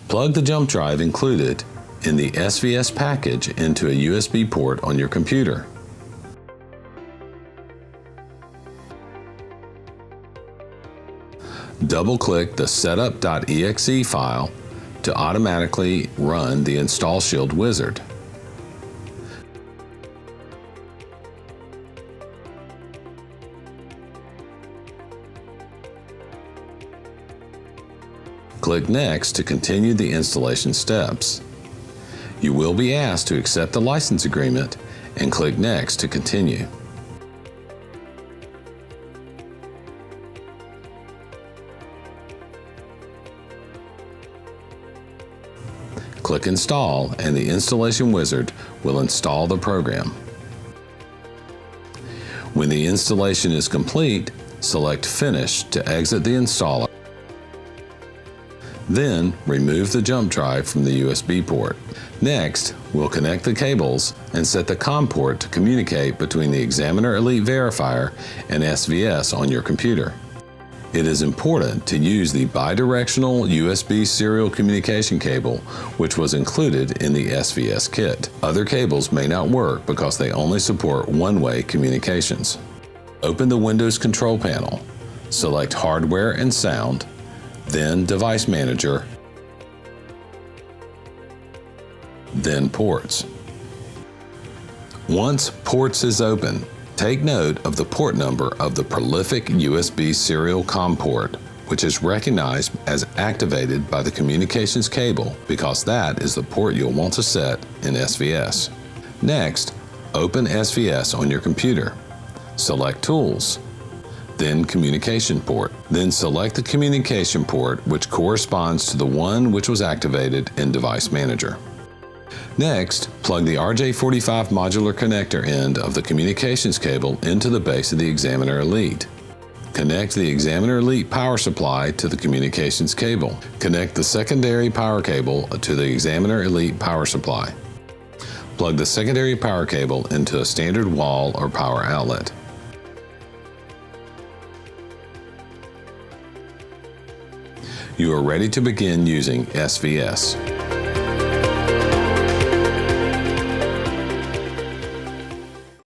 Plug the jump drive included in the SVS package into a USB port on your computer. Double-click the setup.exe file to automatically run the Install Shield wizard. Click Next to continue the installation steps. You will be asked to accept the license agreement and click Next to continue. Click Install and the installation wizard will install the program. When the installation is complete, select Finish to exit the installer. Then, remove the jump drive from the USB port. Next, we'll connect the cables and set the COM port to communicate between the Examiner Elite Verifier and SVS on your computer. It is important to use the bidirectional USB serial communication cable, which was included in the SVS kit. Other cables may not work because they only support one-way communications. Open the Windows Control Panel. Select Hardware and Sound, then Device Manager, then Ports. Once Ports is open, take note of the port number of the prolific USB serial COM port, which is recognized as activated by the communications cable because that is the port you'll want to set in SVS. Next, open SVS on your computer. Select Tools, then Communication Port. Then select the communication port which corresponds to the one which was activated in Device Manager. Next, plug the RJ45 modular connector end of the communications cable into the base of the Examiner Elite. Connect the Examiner Elite power supply to the communications cable. Connect the secondary power cable to the Examiner Elite power supply. Plug the secondary power cable into a standard wall or power outlet. You are ready to begin using SVS.